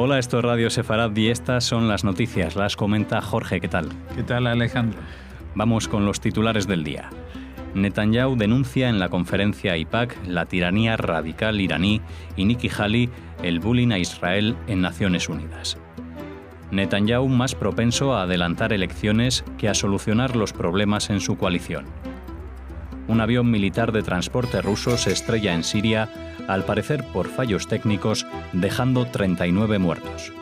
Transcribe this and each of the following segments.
Hola, esto es Radio Sefarad y estas son las noticias. Las comenta Jorge. ¿Qué tal? ¿Qué tal, Alejandro? Vamos con los titulares del día. Netanyahu denuncia en la conferencia AIPAC la tiranía radical iraní y Nikki Haley el bullying a Israel en Naciones Unidas. Netanyahu más propenso a adelantar elecciones que a solucionar los problemas en su coalición. Un avión militar de transporte ruso se estrella en Siria, al parecer por fallos técnicos, dejando 39 muertos.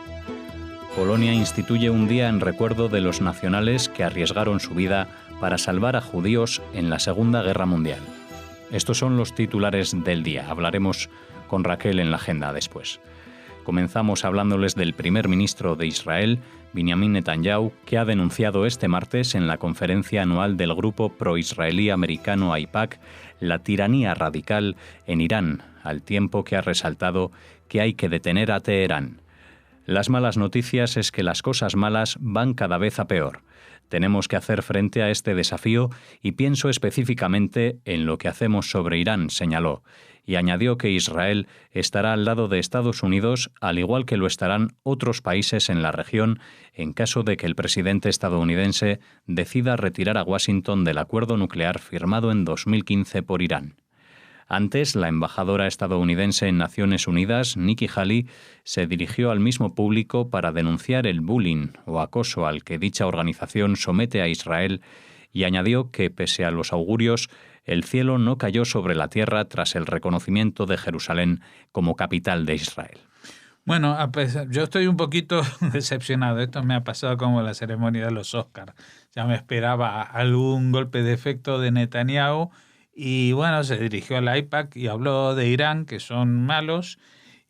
Polonia instituye un día en recuerdo de los nacionales que arriesgaron su vida para salvar a judíos en la Segunda Guerra Mundial. Estos son los titulares del día. Hablaremos con Raquel en la agenda después. Comenzamos hablándoles del primer ministro de Israel, Benjamin Netanyahu, que ha denunciado este martes en la conferencia anual del grupo pro-israelí americano AIPAC la tiranía radical en Irán, al tiempo que ha resaltado que hay que detener a Teherán. Las malas noticias es que las cosas malas van cada vez a peor. Tenemos que hacer frente a este desafío y pienso específicamente en lo que hacemos sobre Irán, señaló, y añadió que Israel estará al lado de Estados Unidos, al igual que lo estarán otros países en la región, en caso de que el presidente estadounidense decida retirar a Washington del acuerdo nuclear firmado en 2015 por Irán. Antes, la embajadora estadounidense en Naciones Unidas, Nikki Haley, se dirigió al mismo público para denunciar el bullying o acoso al que dicha organización somete a Israel y añadió que, pese a los augurios, el cielo no cayó sobre la tierra tras el reconocimiento de Jerusalén como capital de Israel. Bueno, yo estoy un poquito decepcionado. Esto me ha pasado como la ceremonia de los Oscars. Ya me esperaba algún golpe de efecto de Netanyahu. Y bueno, se dirigió al AIPAC y habló de Irán, que son malos,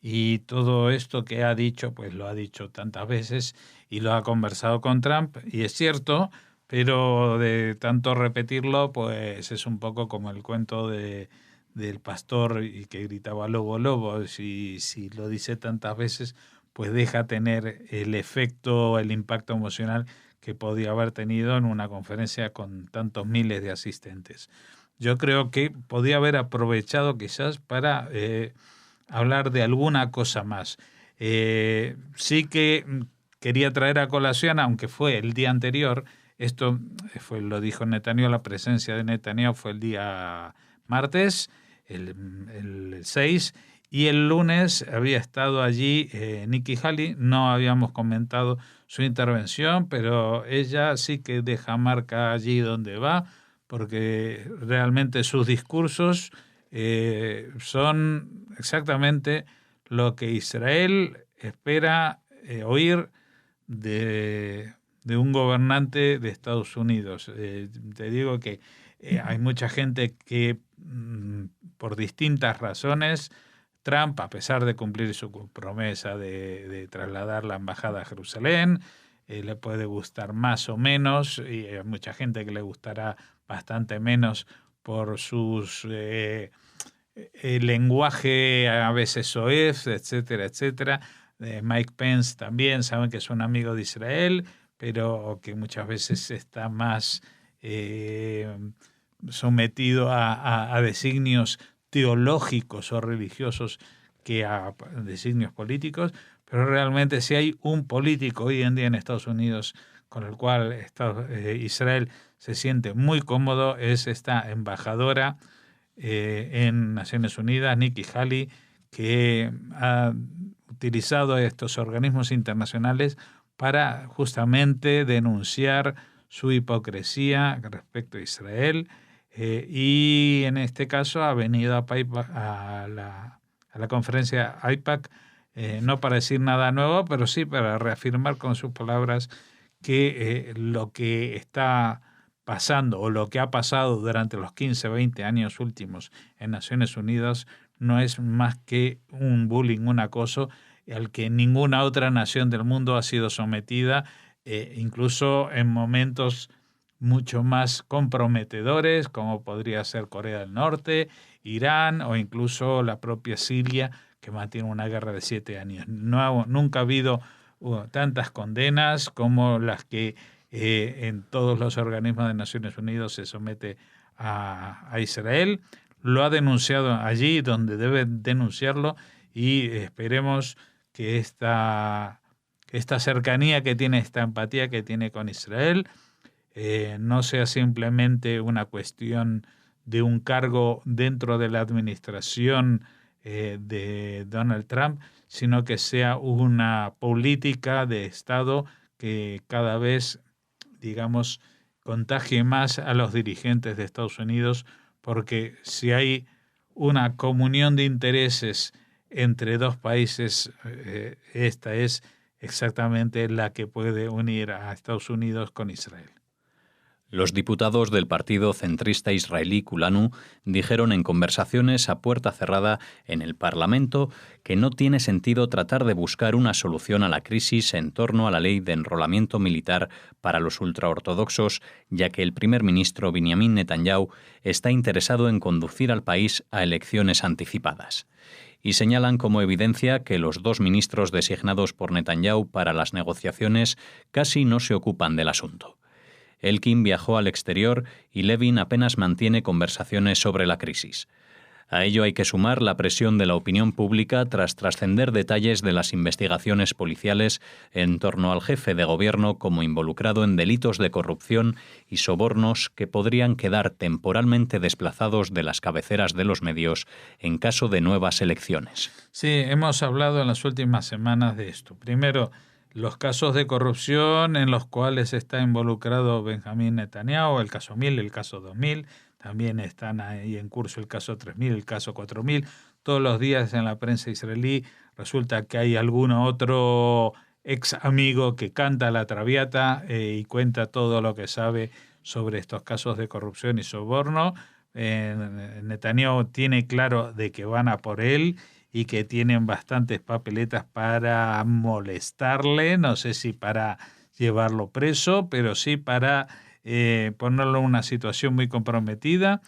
y todo esto que ha dicho, pues lo ha dicho tantas veces y lo ha conversado con Trump, y es cierto, pero de tanto repetirlo, pues es un poco como el cuento del pastor y que gritaba lobo, lobo. Si lo dice tantas veces, pues deja tener el efecto, el impacto emocional que podía haber tenido en una conferencia con tantos miles de asistentes. Yo creo que podía haber aprovechado quizás para hablar de alguna cosa más. Sí que quería traer a colación, aunque fue el día anterior, esto lo dijo Netanyahu, la presencia de Netanyahu fue el día martes, el 6, y el lunes había estado allí Nikki Haley. No habíamos comentado su intervención, pero ella sí que deja marca allí donde va, porque realmente sus discursos son exactamente lo que Israel espera oír de un gobernante de Estados Unidos. Te digo que hay mucha gente que, por distintas razones, Trump, a pesar de cumplir su promesa de trasladar la embajada a Jerusalén, le puede gustar más o menos, y hay mucha gente que le gustará bastante menos por sus lenguaje a veces soez, etcétera, etcétera. Mike Pence también, saben que es un amigo de Israel, pero que muchas veces está más sometido a designios teológicos o religiosos que a designios políticos. Pero realmente si hay un político hoy en día en Estados Unidos con el cual Israel se siente muy cómodo, es esta embajadora en Naciones Unidas, Nikki Haley, que ha utilizado estos organismos internacionales para justamente denunciar su hipocresía respecto a Israel, y en este caso ha venido a la conferencia AIPAC, no para decir nada nuevo, pero sí para reafirmar con sus palabras que lo que está pasando o lo que ha pasado durante los 15, 20 años últimos en Naciones Unidas no es más que un bullying, un acoso al que ninguna otra nación del mundo ha sido sometida, incluso en momentos mucho más comprometedores, como podría ser Corea del Norte, Irán o incluso la propia Siria, que mantiene una guerra de 7 años. Nunca ha habido tantas condenas como las que en todos los organismos de Naciones Unidas se somete a Israel. Lo ha denunciado allí donde debe denunciarlo, y esperemos que esta cercanía que tiene, esta empatía que tiene con Israel, no sea simplemente una cuestión de un cargo dentro de la administración de Donald Trump, sino que sea una política de Estado que cada vez, digamos, contagie más a los dirigentes de Estados Unidos, porque si hay una comunión de intereses entre dos países, esta es exactamente la que puede unir a Estados Unidos con Israel. Los diputados del partido centrista israelí Kulanu dijeron en conversaciones a puerta cerrada en el Parlamento que no tiene sentido tratar de buscar una solución a la crisis en torno a la ley de enrolamiento militar para los ultraortodoxos, ya que el primer ministro Benjamin Netanyahu está interesado en conducir al país a elecciones anticipadas. Y señalan como evidencia que los dos ministros designados por Netanyahu para las negociaciones casi no se ocupan del asunto. Elkin viajó al exterior y Levin apenas mantiene conversaciones sobre la crisis. A ello hay que sumar la presión de la opinión pública tras trascender detalles de las investigaciones policiales en torno al jefe de gobierno como involucrado en delitos de corrupción y sobornos que podrían quedar temporalmente desplazados de las cabeceras de los medios en caso de nuevas elecciones. Sí, hemos hablado en las últimas semanas de esto. Primero, los casos de corrupción en los cuales está involucrado Benjamín Netanyahu, el caso 1000, el caso 2000, también están ahí en curso el caso 3000, el caso 4000. Todos los días en la prensa israelí resulta que hay algún otro ex amigo que canta la traviata y cuenta todo lo que sabe sobre estos casos de corrupción y soborno. Netanyahu tiene claro de que van a por él y que tienen bastantes papeletas para molestarle, no sé si para llevarlo preso, pero sí para ponerlo en una situación muy comprometida.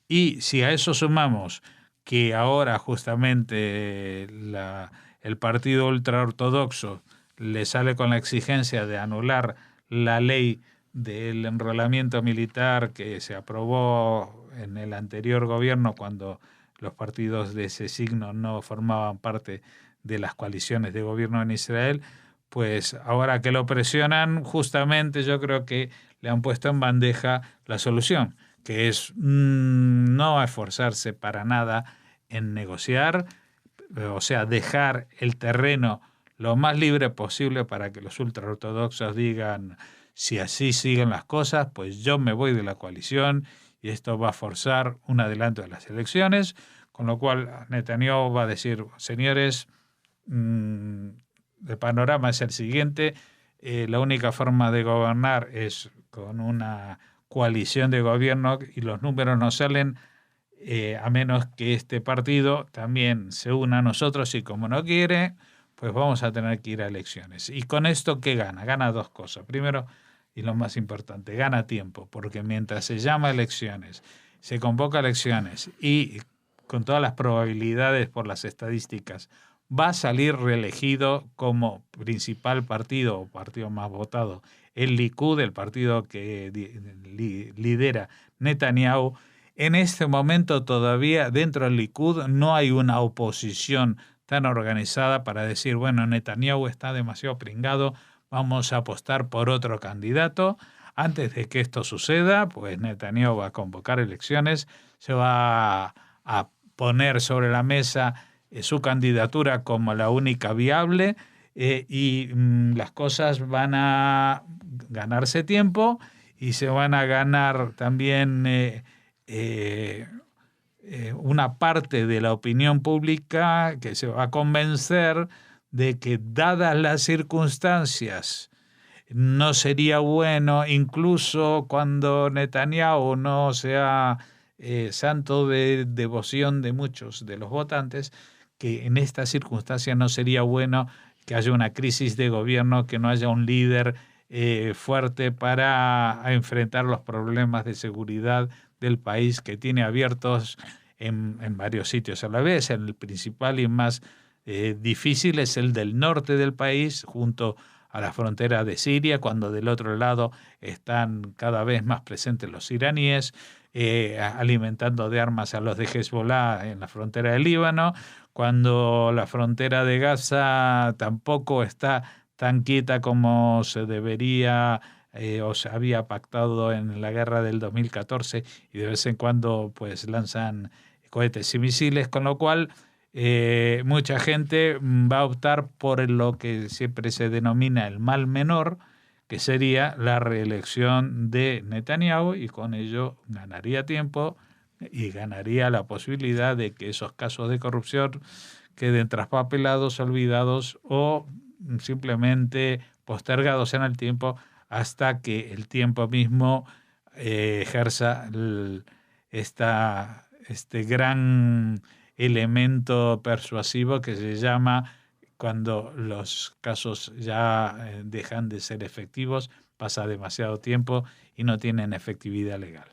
Y si a eso sumamos que ahora justamente el partido ultraortodoxo le sale con la exigencia de anular la ley del enrolamiento militar que se aprobó en el anterior gobierno cuando los partidos de ese signo no formaban parte de las coaliciones de gobierno en Israel, pues ahora que lo presionan, justamente yo creo que le han puesto en bandeja la solución, que es no esforzarse para nada en negociar, o sea, dejar el terreno lo más libre posible para que los ultraortodoxos digan, si así siguen las cosas, pues yo me voy de la coalición y esto va a forzar un adelanto de las elecciones, con lo cual Netanyahu va a decir, señores, el panorama es el siguiente, la única forma de gobernar es con una coalición de gobierno y los números no salen a menos que este partido también se una a nosotros y como no quiere, pues vamos a tener que ir a elecciones. ¿Y con esto qué gana? Gana dos cosas. Primero, y lo más importante, gana tiempo, porque mientras se llama elecciones, se convoca elecciones y con todas las probabilidades por las estadísticas, va a salir reelegido como principal partido o partido más votado el Likud, el partido que lidera Netanyahu. En este momento todavía dentro del Likud no hay una oposición tan organizada para decir, bueno, Netanyahu está demasiado pringado, vamos a apostar por otro candidato. Antes de que esto suceda, pues Netanyahu va a convocar elecciones, se va a poner sobre la mesa su candidatura como la única viable y las cosas van a ganarse tiempo y se van a ganar también una parte de la opinión pública que se va a convencer de que dadas las circunstancias no sería bueno, incluso cuando Netanyahu no sea santo de devoción de muchos de los votantes, que en estas circunstancias no sería bueno que haya una crisis de gobierno, que no haya un líder fuerte para enfrentar los problemas de seguridad del país que tiene abiertos en varios sitios a la vez. El principal y más difícil es el del norte del país, junto a la frontera de Siria, cuando del otro lado están cada vez más presentes los iraníes, alimentando de armas a los de Hezbollah en la frontera del Líbano, cuando la frontera de Gaza tampoco está tan quieta como se debería o se había pactado en la guerra del 2014, y de vez en cuando pues lanzan cohetes y misiles, con lo cual mucha gente va a optar por lo que siempre se denomina el mal menor, que sería la reelección de Netanyahu, y con ello ganaría tiempo y ganaría la posibilidad de que esos casos de corrupción queden traspapelados, olvidados o simplemente postergados en el tiempo hasta que el tiempo mismo ejerza este gran elemento persuasivo que se llama, cuando los casos ya dejan de ser efectivos, pasa demasiado tiempo y no tienen efectividad legal.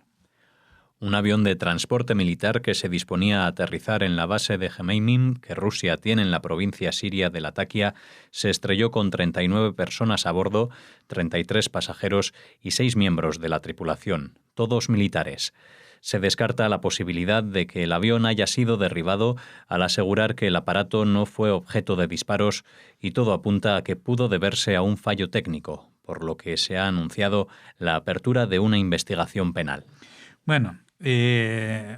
Un avión de transporte militar que se disponía a aterrizar en la base de Jemeimim, que Rusia tiene en la provincia siria de Latakia, se estrelló con 39 personas a bordo, 33 pasajeros y 6 miembros de la tripulación, todos militares. Se descarta la posibilidad de que el avión haya sido derribado al asegurar que el aparato no fue objeto de disparos, y todo apunta a que pudo deberse a un fallo técnico, por lo que se ha anunciado la apertura de una investigación penal. Bueno,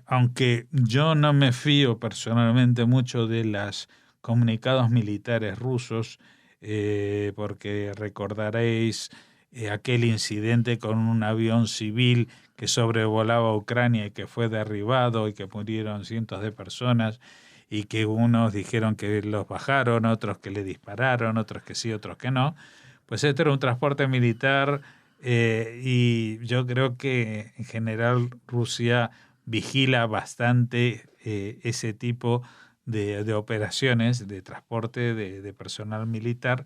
aunque yo no me fío personalmente mucho de los comunicados militares rusos, porque recordaréis aquel incidente con un avión civil que sobrevolaba Ucrania y que fue derribado y que murieron cientos de personas, y que unos dijeron que los bajaron, otros que le dispararon, otros que sí, otros que no. Pues este era un transporte militar. Y yo creo que en general Rusia vigila bastante ese tipo de operaciones de transporte de personal militar,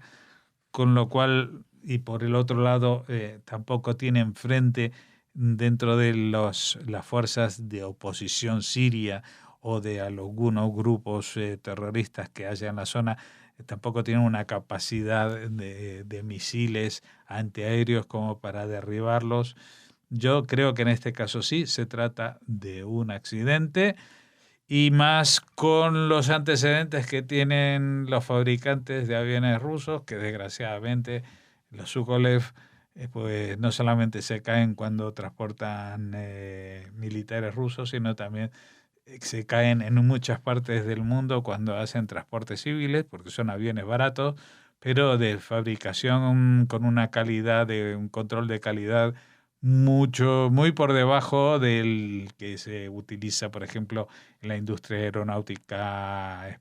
con lo cual, y por el otro lado, tampoco tiene enfrente dentro de las fuerzas de oposición siria o de algunos grupos terroristas que haya en la zona, tampoco tienen una capacidad de misiles antiaéreos como para derribarlos. Yo creo que en este caso sí se trata de un accidente, y más con los antecedentes que tienen los fabricantes de aviones rusos, que desgraciadamente los Sukolev pues no solamente se caen cuando transportan militares rusos, sino también se caen en muchas partes del mundo cuando hacen transportes civiles, porque son aviones baratos, pero de fabricación con una calidad, de un control de calidad muy por debajo del que se utiliza, por ejemplo, en la industria aeronáutica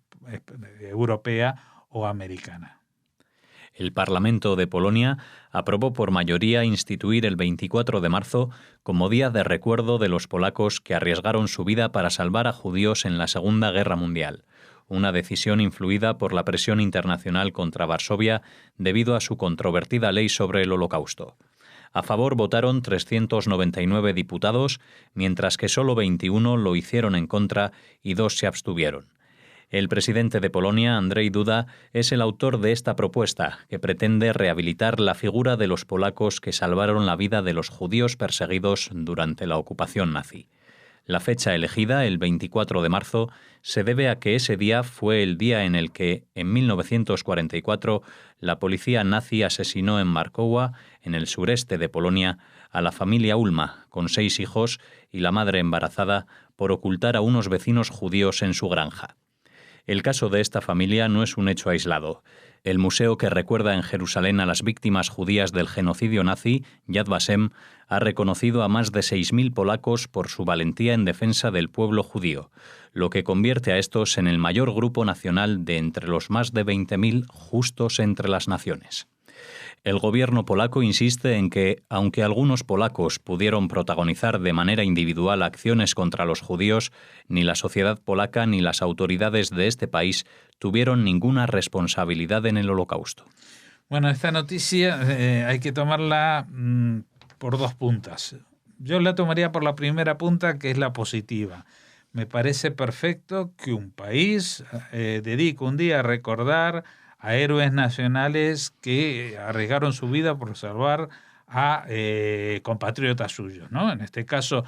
europea o americana. El Parlamento de Polonia aprobó por mayoría instituir el 24 de marzo como día de recuerdo de los polacos que arriesgaron su vida para salvar a judíos en la Segunda Guerra Mundial, una decisión influida por la presión internacional contra Varsovia debido a su controvertida ley sobre el Holocausto. A favor votaron 399 diputados, mientras que solo 21 lo hicieron en contra y 2 se abstuvieron. El presidente de Polonia, Andrzej Duda, es el autor de esta propuesta, que pretende rehabilitar la figura de los polacos que salvaron la vida de los judíos perseguidos durante la ocupación nazi. La fecha elegida, el 24 de marzo, se debe a que ese día fue el día en el que, en 1944, la policía nazi asesinó en Markowa, en el sureste de Polonia, a la familia Ulma, con 6 hijos y la madre embarazada, por ocultar a unos vecinos judíos en su granja. El caso de esta familia no es un hecho aislado. El museo que recuerda en Jerusalén a las víctimas judías del genocidio nazi, Yad Vashem, ha reconocido a más de 6.000 polacos por su valentía en defensa del pueblo judío, lo que convierte a estos en el mayor grupo nacional de entre los más de 20.000 justos entre las naciones. El gobierno polaco insiste en que, aunque algunos polacos pudieron protagonizar de manera individual acciones contra los judíos, ni la sociedad polaca ni las autoridades de este país tuvieron ninguna responsabilidad en el Holocausto. Bueno, esta noticia hay que tomarla por 2 puntas. Yo la tomaría por la primera punta, que es la positiva. Me parece perfecto que un país dedique un día a recordar a héroes nacionales que arriesgaron su vida por salvar a compatriotas suyos, ¿no? En este caso,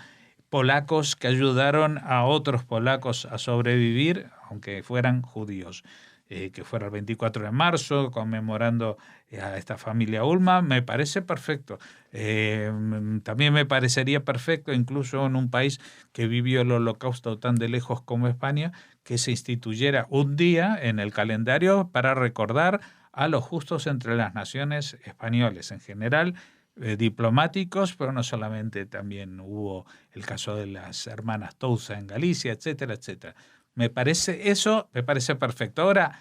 polacos que ayudaron a otros polacos a sobrevivir, aunque fueran judíos. Que fuera el 24 de marzo, conmemorando a esta familia Ullmann, me parece perfecto. También me parecería perfecto, incluso en un país que vivió el Holocausto tan de lejos como España, que se instituyera un día en el calendario para recordar a los justos entre las naciones españoles en general, diplomáticos, pero no solamente, también hubo el caso de las hermanas Touza en Galicia, etcétera, etcétera. Me parece perfecto. Ahora,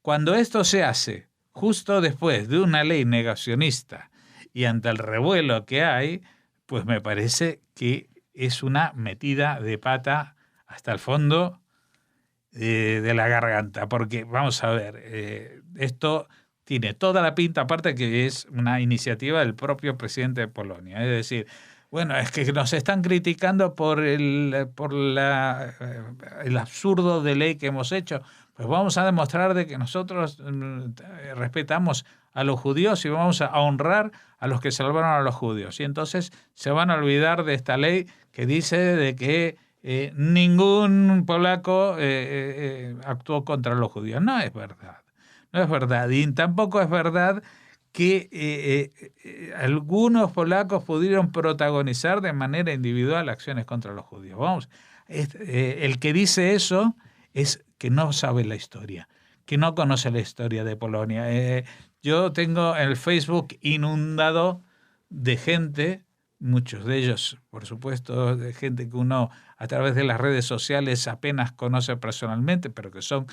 cuando esto se hace justo después de una ley negacionista y ante el revuelo que hay, pues me parece que es una metida de pata hasta el fondo de la garganta, porque vamos a ver, esto tiene toda la pinta, aparte que es una iniciativa del propio presidente de Polonia, es decir, bueno, es que nos están criticando por el absurdo de ley que hemos hecho. Pues vamos a demostrar de que nosotros respetamos a los judíos y vamos a honrar a los que salvaron a los judíos. Y entonces se van a olvidar de esta ley que dice de que ningún polaco actuó contra los judíos. No es verdad. No es verdad. Y tampoco es verdad que algunos polacos pudieron protagonizar de manera individual acciones contra los judíos. Vamos, el que dice eso es que no sabe la historia, que no conoce la historia de Polonia. Yo tengo el Facebook inundado de gente, muchos de ellos, por supuesto, de gente que uno a través de las redes sociales apenas conoce personalmente, pero que son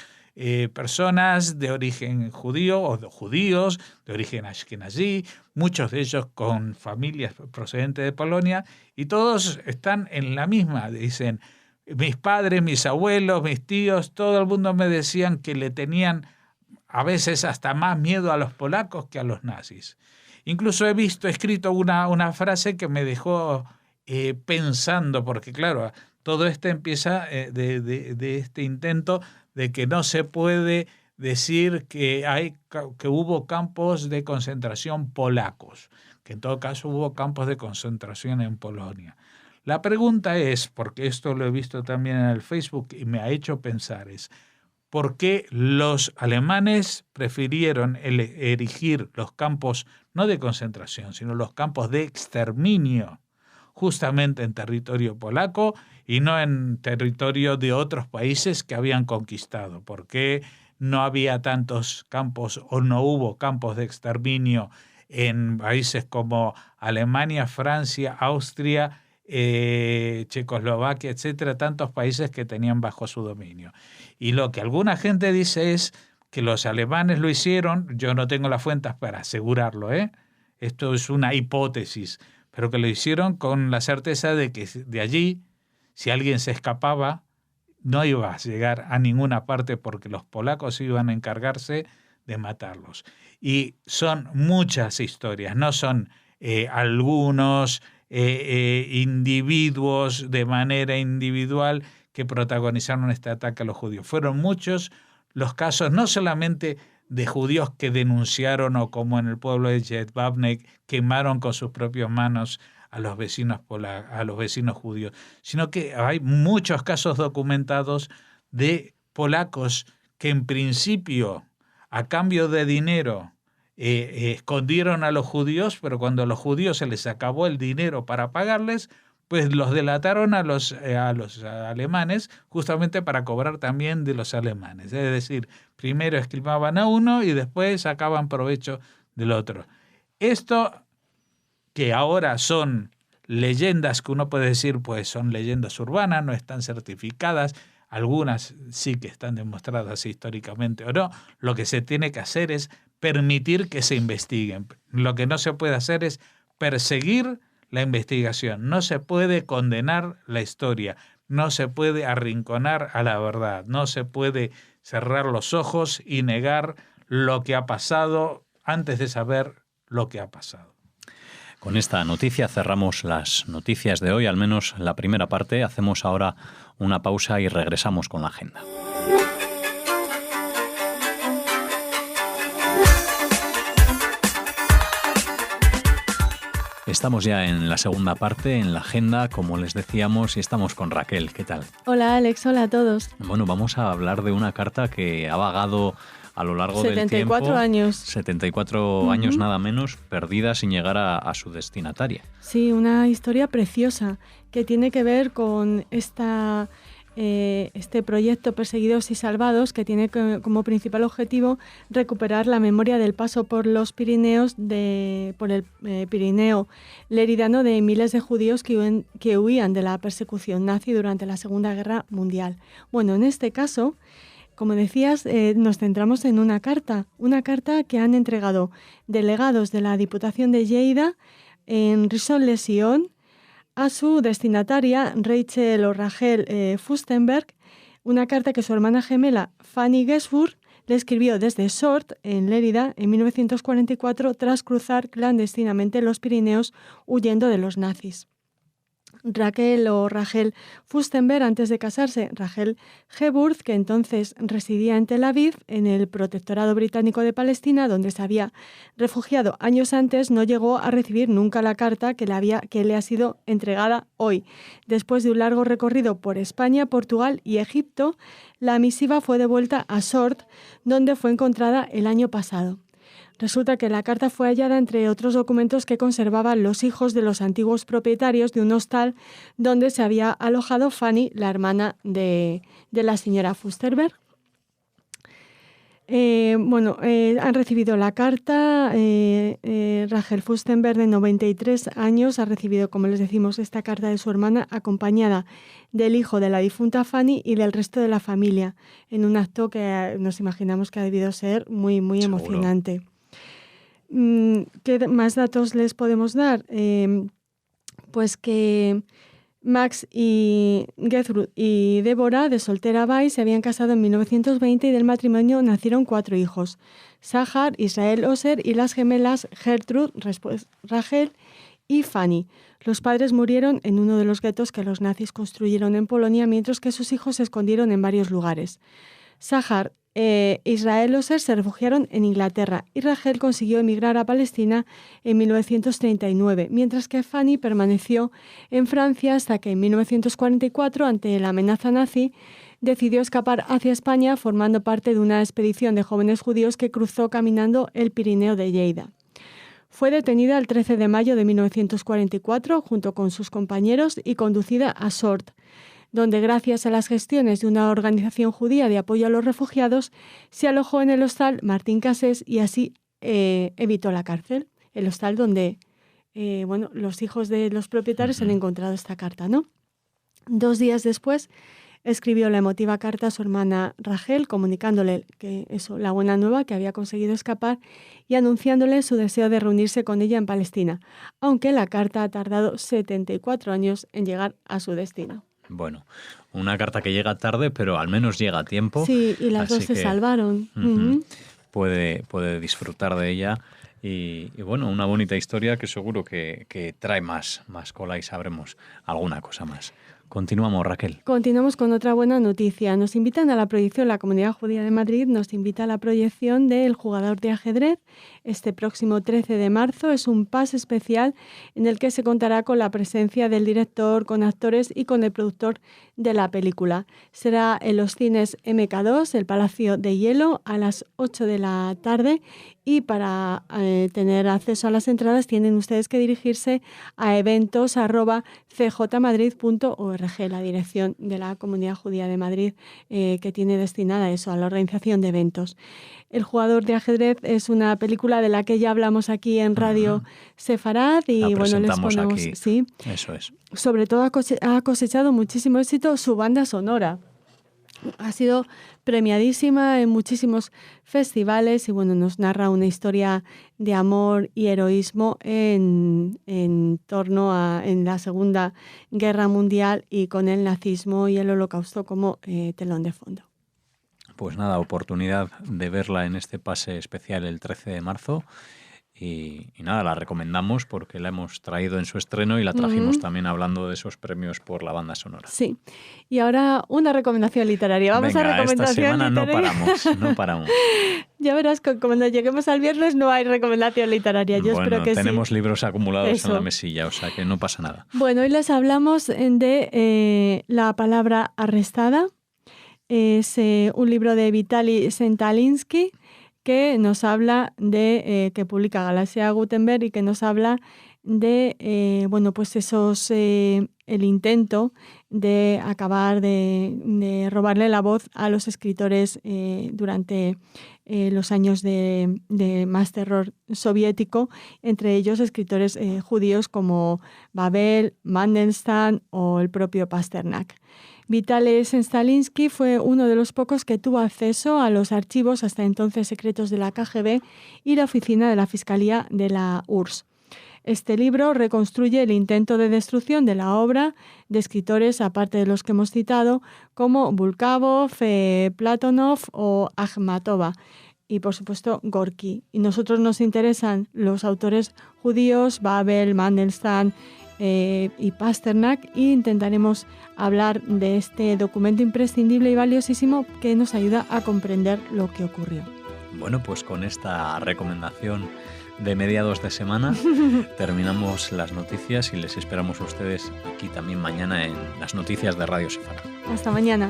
personas de origen judío o de judíos de origen ashkenazí, muchos de ellos con familias procedentes de Polonia, y todos están en la misma. Dicen, mis padres, mis abuelos, mis tíos, todo el mundo me decían que le tenían a veces hasta más miedo a los polacos que a los nazis. Incluso he escrito una frase que me dejó pensando, porque claro, todo esto empieza de este intento de que no se puede decir que hubo campos de concentración polacos, que en todo caso hubo campos de concentración en Polonia. La pregunta es, porque esto lo he visto también en el Facebook y me ha hecho pensar, es ¿por qué los alemanes prefirieron erigir los campos no de concentración, sino los campos de exterminio justamente en territorio polaco y no en territorio de otros países que habían conquistado? ¿Por qué no había tantos campos o no hubo campos de exterminio en países como Alemania, Francia, Austria, Checoslovaquia, etcétera, tantos países que tenían bajo su dominio? Y lo que alguna gente dice es que los alemanes lo hicieron, yo no tengo las fuentes para asegurarlo, esto es una hipótesis, pero que lo hicieron con la certeza de que de allí, si alguien se escapaba, no iba a llegar a ninguna parte porque los polacos iban a encargarse de matarlos. Y son muchas historias, no son algunos individuos de manera individual que protagonizaron este ataque a los judíos. Fueron muchos los casos, no solamente de judíos que denunciaron o como en el pueblo de Jedwabne quemaron con sus propias manos a los vecinos judíos, sino que hay muchos casos documentados de polacos que en principio, a cambio de dinero, escondieron a los judíos, pero cuando a los judíos se les acabó el dinero para pagarles, pues los delataron a los alemanes justamente para cobrar también de los alemanes. Es decir, primero esquivaban a uno y después sacaban provecho del otro. Esto, que ahora son leyendas que uno puede decir, pues son leyendas urbanas, no están certificadas, algunas sí que están demostradas históricamente o no, lo que se tiene que hacer es permitir que se investiguen. Lo que no se puede hacer es perseguir la investigación, no se puede condenar la historia, no se puede arrinconar a la verdad, no se puede cerrar los ojos y negar lo que ha pasado antes de saber lo que ha pasado. Con esta noticia cerramos las noticias de hoy, al menos la primera parte. Hacemos ahora una pausa y regresamos con la agenda. Estamos ya en la segunda parte, en la agenda, como les decíamos, y estamos con Raquel. ¿Qué tal? Hola Alex, hola a todos. Bueno, vamos a hablar de una carta que ha vagado a lo largo del tiempo. 74 años. 74 años nada menos, perdida sin llegar a su destinataria. Sí, una historia preciosa que tiene que ver con este proyecto Perseguidos y Salvados, que tiene como principal objetivo recuperar la memoria del paso por los Pirineos, por el Pirineo leridano, de miles de judíos que huían de la persecución nazi durante la Segunda Guerra Mundial. Bueno, en este caso, como decías, nos centramos en una carta que han entregado delegados de la Diputación de Lleida en Rishon-LeZion a su destinataria, Rachel o Rachel Fustenberg, una carta que su hermana gemela, Fanny Gesburg, le escribió desde Sort, en Lérida, en 1944, tras cruzar clandestinamente los Pirineos huyendo de los nazis. Raquel o Rachel Fustenberg, antes de casarse, Rachel Gesburg, que entonces residía en Tel Aviv, en el Protectorado Británico de Palestina, donde se había refugiado años antes, no llegó a recibir nunca la carta que le ha sido entregada hoy. Después de un largo recorrido por España, Portugal y Egipto, la misiva fue devuelta a Sort, donde fue encontrada el año pasado. Resulta que la carta fue hallada entre otros documentos que conservaban los hijos de los antiguos propietarios de un hostal donde se había alojado Fanny, la hermana de la señora Fustenberg. Han recibido la carta. Rachel Fustenberg, de 93 años, ha recibido, como les decimos, esta carta de su hermana, acompañada del hijo de la difunta Fanny y del resto de la familia, en un acto que nos imaginamos que ha debido ser muy, muy emocionante. ¿Qué más datos les podemos dar? Pues que Max y Gertrude y Débora, de soltera Bay, se habían casado en 1920 y del matrimonio nacieron 4 hijos: Sahar, Israel Oser y las gemelas Gertrude, Rachel y Fanny. Los padres murieron en uno de los guetos que los nazis construyeron en Polonia, mientras que sus hijos se escondieron en varios lugares. Sahar Israel Oser se refugiaron en Inglaterra y Rachel consiguió emigrar a Palestina en 1939, mientras que Fanny permaneció en Francia hasta que en 1944, ante la amenaza nazi, decidió escapar hacia España, formando parte de una expedición de jóvenes judíos que cruzó caminando el Pirineo de Lleida. Fue detenida el 13 de mayo de 1944 junto con sus compañeros y conducida a Sort, donde, gracias a las gestiones de una organización judía de apoyo a los refugiados, se alojó en el hostal Martín Casés y así evitó la cárcel. El hostal donde los hijos de los propietarios han encontrado esta carta, ¿no? 2 días después escribió la emotiva carta a su hermana Rachel, comunicándole la buena nueva, que había conseguido escapar, y anunciándole su deseo de reunirse con ella en Palestina, aunque la carta ha tardado 74 años en llegar a su destino. Bueno, una carta que llega tarde, pero al menos llega a tiempo. Sí, y las dos se salvaron. Puede disfrutar de ella. Y bueno, una bonita historia que seguro que trae más cola y sabremos alguna cosa más. Continuamos, Raquel. Continuamos con otra buena noticia. Nos invitan a la proyección, la Comunidad Judía de Madrid nos invita a la proyección de El jugador de ajedrez. Este próximo 13 de marzo es un pase especial en el que se contará con la presencia del director, con actores y con el productor de la película. Será en los cines MK2, el Palacio de Hielo, a las 8 de la tarde. Y para tener acceso a las entradas tienen ustedes que dirigirse a eventos@cjmadrid.org, la dirección de la Comunidad Judía de Madrid, que tiene destinada a eso, a la organización de eventos. El jugador de ajedrez es una película de la que ya hablamos aquí en Radio Sefarad y les ponemos aquí. Sí. Eso es. Sobre todo ha cosechado muchísimo éxito su banda sonora. Ha sido premiadísima en muchísimos festivales y nos narra una historia de amor y heroísmo en torno en la Segunda Guerra Mundial y con el nazismo y el Holocausto como telón de fondo. Pues nada, oportunidad de verla en este pase especial el 13 de marzo. Y nada, la recomendamos porque la hemos traído en su estreno y la trajimos también hablando de esos premios por la banda sonora. Sí. Y ahora una recomendación literaria. Vamos Venga, a recomendación esta semana literaria. no paramos. Ya verás que cuando lleguemos al viernes no hay recomendación literaria. Yo espero que tenemos sí. libros acumulados Eso. en la mesilla, o sea que no pasa nada. Bueno, hoy les hablamos de La palabra arrestada. Es un libro de Vitaly Sentalinsky que nos habla de, que publica Galaxia Gutenberg y que nos habla de, pues el intento de acabar de robarle la voz a los escritores durante los años de más terror soviético, entre ellos escritores judíos como Babel, Mandelstam o el propio Pasternak. Vitaly Sentalinsky fue uno de los pocos que tuvo acceso a los archivos hasta entonces secretos de la KGB y la oficina de la Fiscalía de la URSS. Este libro reconstruye el intento de destrucción de la obra de escritores, aparte de los que hemos citado, como Bulgakov, Platonov o Akhmatova, y por supuesto Gorky. Y nosotros nos interesan los autores judíos, Babel, Mandelstam y Pasternak, e intentaremos hablar de este documento imprescindible y valiosísimo que nos ayuda a comprender lo que ocurrió. Bueno, pues con esta recomendación de mediados de semana terminamos las noticias y les esperamos a ustedes aquí también mañana en las noticias de Radio Sefarad. Hasta mañana.